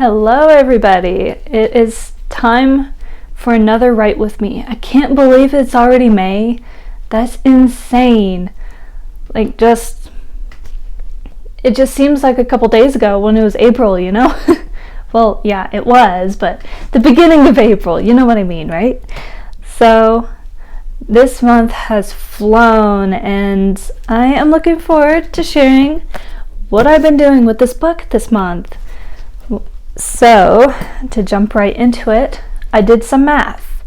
Hello everybody! It is time for another Write With Me. I can't believe it's already May. That's insane. It just seems like a couple days ago when it was April, you know? Well, yeah, it was, but the beginning of April, you know what I mean, right? So this month has flown and I am looking forward to sharing what I've been doing with this book this month. So, to jump right into it, I did some math.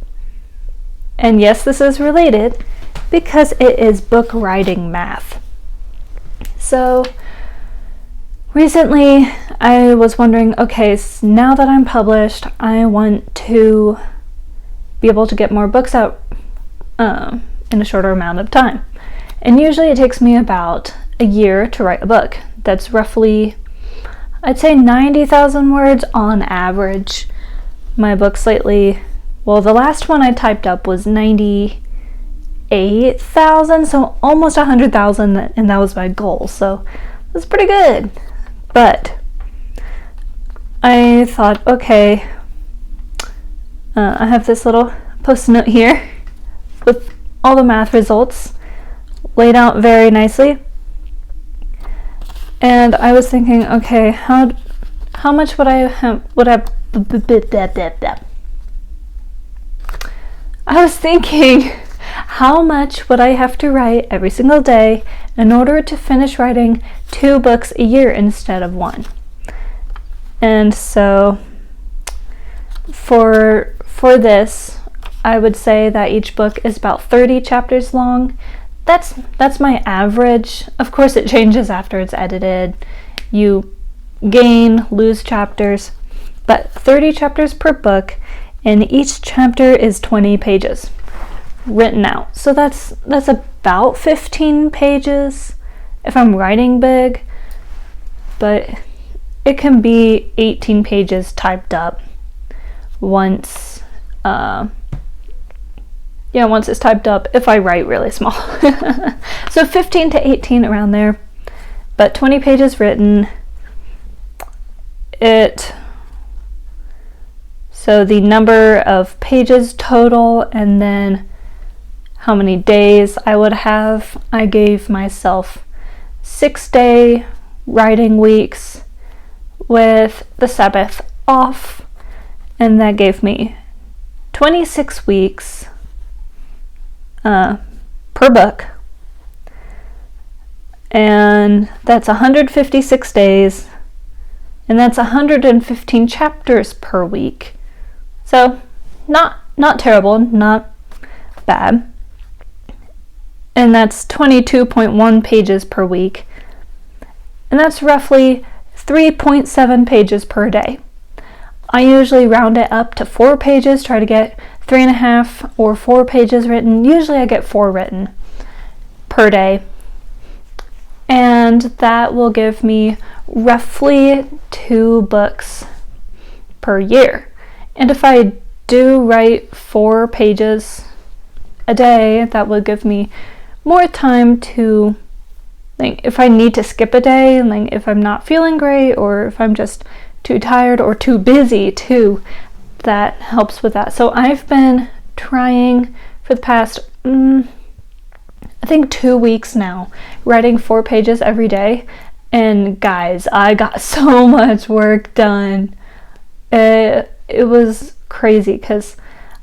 And yes, this is related because it is book writing math. So, recently I was wondering, okay, so now that I'm published, I want to be able to get more books out in a shorter amount of time. And usually it takes me about a year to write a book. That's roughly, I'd say 90,000 words on average. My books lately, well, the last one I typed up was 98,000, so almost 100,000, and that was my goal, so that's pretty good. But I thought, okay, I have this little post-it note here with all the math results laid out very nicely. And I was thinking, okay, how much would I was thinking, how much would I have to write every single day in order to finish writing 2 books a year instead of 1? And so for this, I would say that each book is about 30 chapters long. That's my average. Of course, it changes after it's edited. You gain, lose chapters, but 30 chapters per book, and each chapter is 20 pages written out. So that's about 15 pages if I'm writing big, but it can be 18 pages typed up once it's typed up if I write really small. So 15 to 18 around there, but 20 pages written. So the number of pages total and then how many days I would have, I gave myself 6-day writing weeks with the Sabbath off, and that gave me 26 weeks per book, and that's 156 days, and that's 115 chapters per week. So not terrible, not bad. And that's 22.1 pages per week, and that's roughly 3.7 pages per day. I usually round it up to 4 pages, try to get 3.5 or 4 pages written. Usually I get 4 written per day, and that will give me roughly 2 books per year. And if I do write 4 pages a day, that would give me more time to, like, if I need to skip a day, like if I'm not feeling great or if I'm just too tired or too busy too, that helps with that. So I've been trying for the past, I think 2 weeks now, writing 4 pages every day. And guys, I got so much work done. It was crazy because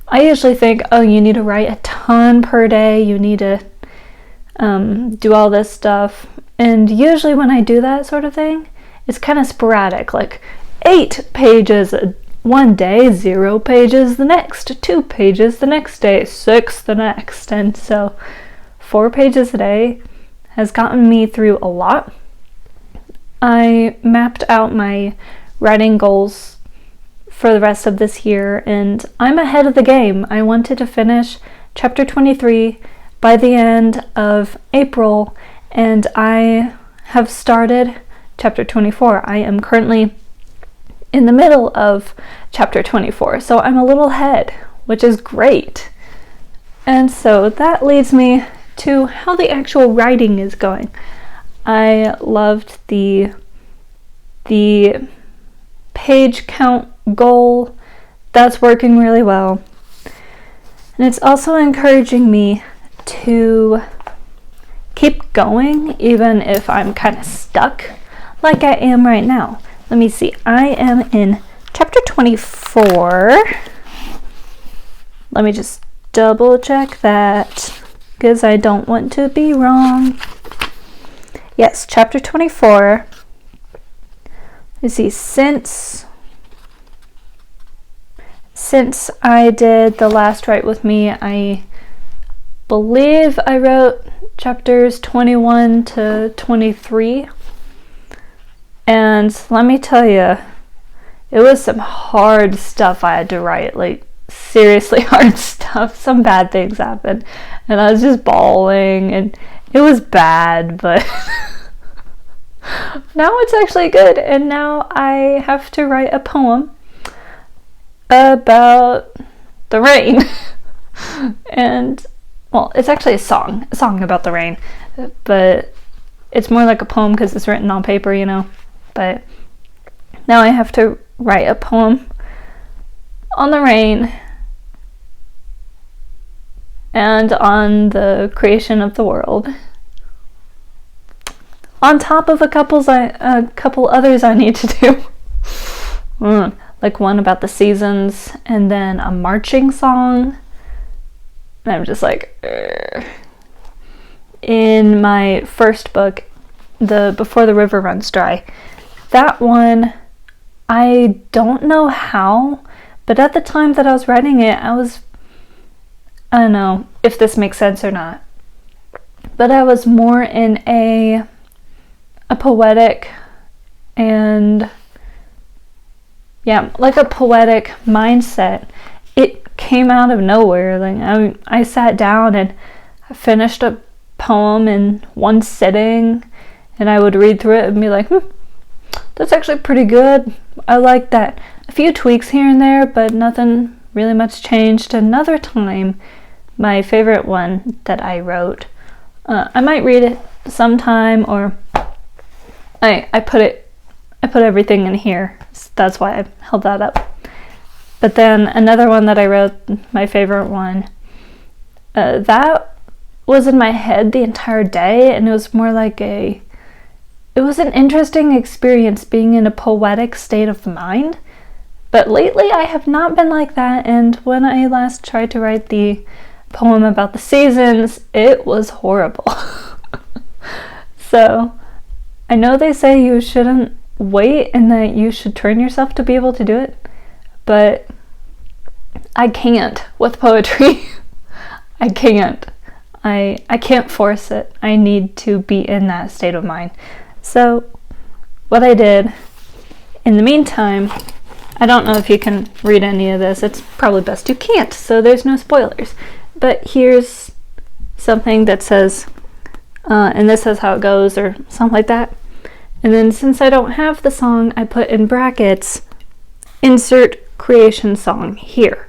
I usually think, oh, you need to write a ton per day. You need to do all this stuff. And usually when I do that sort of thing, it's kind of sporadic, like 8 pages one day, 0 pages the next, 2 pages the next day, 6 the next. And so 4 pages a day has gotten me through a lot. I mapped out my writing goals for the rest of this year, and I'm ahead of the game. I wanted to finish chapter 23 by the end of April, and I have started chapter 24. I am currently in the middle of chapter 24, so I'm a little ahead, which is great. And so that leads me to how the actual writing is going. I loved the page count goal. That's working really well. And it's also encouraging me to keep going even if I'm kind of stuck like I am right now. Let me see. I am in chapter 24. Let me just double check that because I don't want to be wrong. Yes, chapter 24. Let's see, since I did the last Write With Me, I believe I wrote chapters 21 to 23. And let me tell you, it was some hard stuff I had to write, like seriously hard stuff. Some bad things happened, and I was just bawling, and it was bad, but now it's actually good, and now I have to write a poem about the rain. And, well, it's actually a song about the rain, but it's more like a poem because it's written on paper, you know. But now I have to write a poem on the rain and on the creation of the world, on top of a couple others I need to do. Like one about the seasons, and then a marching song. And I'm just like, Ugh. In my first book, the Before the River Runs Dry, that one, I don't know how, but at the time that I was writing it, I don't know if this makes sense or not, but I was more in a poetic and like a poetic mindset. It came out of nowhere. Like I sat down and I finished a poem in one sitting, and I would read through it and be like, that's actually pretty good. I like that. A few tweaks here and there, but nothing really much changed. Another time, my favorite one that I wrote, I might read it sometime, or I put everything in here. So that's why I held that up. But then another one that I wrote, my favorite one, that was in my head the entire day, and it was more like it was an interesting experience being in a poetic state of mind. But lately I have not been like that, and when I last tried to write the poem about the seasons, it was horrible. So I know they say you shouldn't wait and that you should train yourself to be able to do it, but I can't with poetry. I can't. I can't force it. I need to be in that state of mind. So what I did in the meantime, I don't know if you can read any of this. It's probably best you can't, so there's no spoilers. But here's something that says, and this is how it goes, or something like that. And then since I don't have the song, I put in brackets, insert creation song here.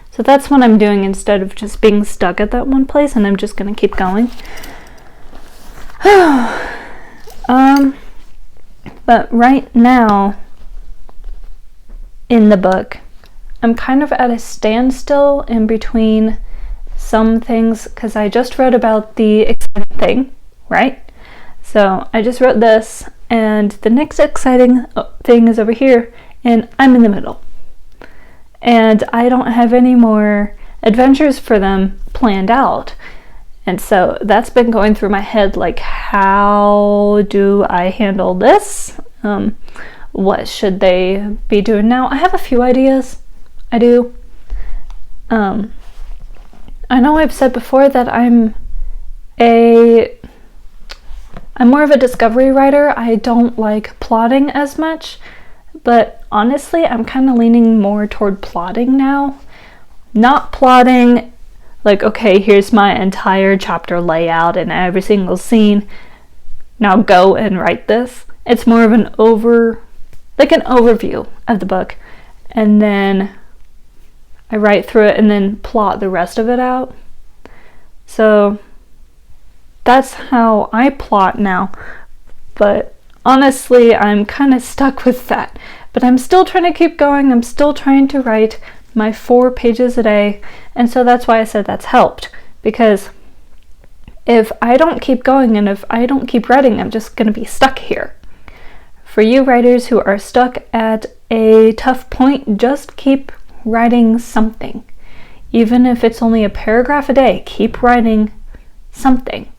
So that's what I'm doing instead of just being stuck at that one place, and I'm just going to keep going. But right now in the book, I'm kind of at a standstill in between some things, because I just wrote about the exciting thing, right? So I just wrote this, and the next exciting thing is over here, and I'm in the middle. And I don't have any more adventures for them planned out. And so that's been going through my head, like, how do I handle this? What should they be doing now? I have a few ideas. I do. I know I've said before that I'm more of a discovery writer. I don't like plotting as much, but honestly, I'm kind of leaning more toward plotting now. Not plotting like, okay, here's my entire chapter layout and every single scene. Now go and write this. It's more of an overview of the book, and then I write through it and then plot the rest of it out. So that's how I plot now. But honestly, I'm kind of stuck with that. but I'm still trying to keep going. I'm still trying to write my 4 pages a day. And so that's why I said that's helped, because if I don't keep going and if I don't keep writing, I'm just going to be stuck here. For you writers who are stuck at a tough point, just keep writing something. Even if it's only a paragraph a day, keep writing something,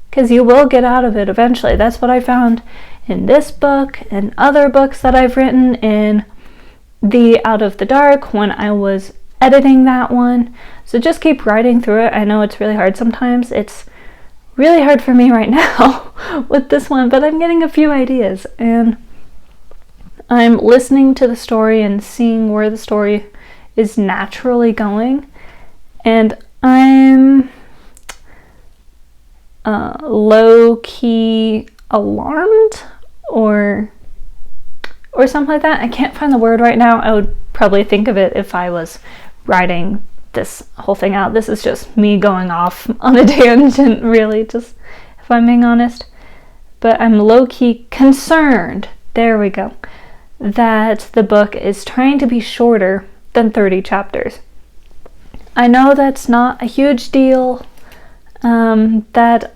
because you will get out of it eventually. That's what I found in this book and other books that I've written, in the Out of the Dark when I was editing that one. So just keep writing through it. I know it's really hard sometimes. It's really hard for me right now with this one, but I'm getting a few ideas and I'm listening to the story and seeing where the story is naturally going, and I'm low-key alarmed or something like that. I can't find the word right now. I would probably think of it if I was writing this whole thing out. This is just me going off on a tangent, really, just if I'm being honest. But I'm low-key concerned, there we go, that the book is trying to be shorter than 30 chapters. I know that's not a huge deal, that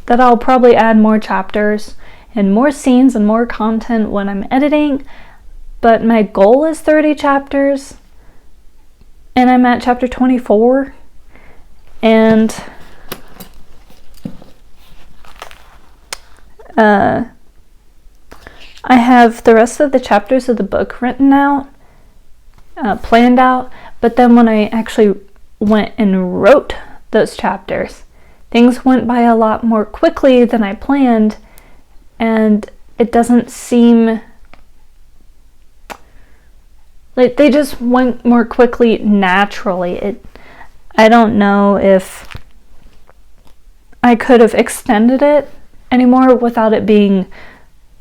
I'll probably add more chapters and more scenes and more content when I'm editing, but my goal is 30 chapters, and I'm at chapter 24, and I have the rest of the chapters of the book written out, planned out, but then when I actually went and wrote those chapters, things went by a lot more quickly than I planned, and it doesn't seem like they just went more quickly naturally. I don't know if I could have extended it anymore without it being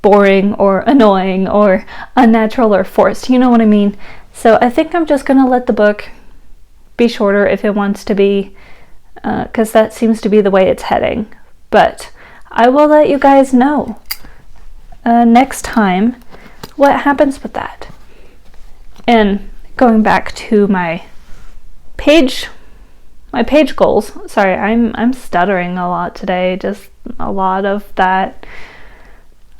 boring or annoying or unnatural or forced. You know what I mean? So I think I'm just gonna let the book be shorter if it wants to be, because that seems to be the way it's heading. But I will let you guys know next time what happens with that. And going back to my page goals. Sorry, I'm stuttering a lot today. Just a lot of that.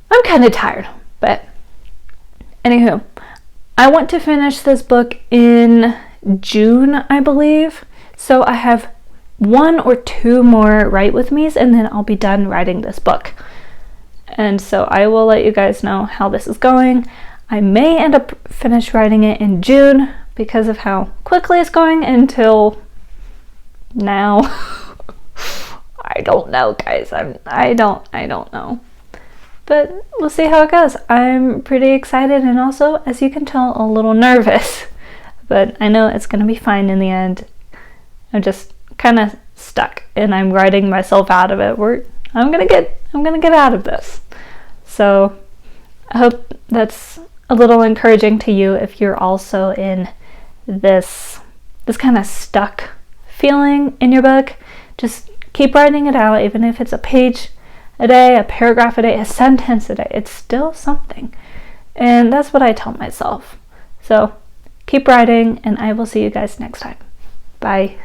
I'm kind of tired, but anywho, I want to finish this book in June, I believe. So I have 1 or 2 more write with me's, and then I'll be done writing this book. And so I will let you guys know how this is going. I may end up finish writing it in June because of how quickly it's going until now. I don't know, guys. I don't know. But we'll see how it goes. I'm pretty excited and also, as you can tell, a little nervous. But I know it's going to be fine in the end. I'm just kind of stuck and I'm writing myself out of it. I'm going to get out of this. So I hope that's a little encouraging to you if you're also in this kind of stuck feeling in your book. Just keep writing it out, even if it's a page a day, a paragraph a day, a sentence a day. It's still something. And that's what I tell myself. So keep writing, and I will see you guys next time. Bye.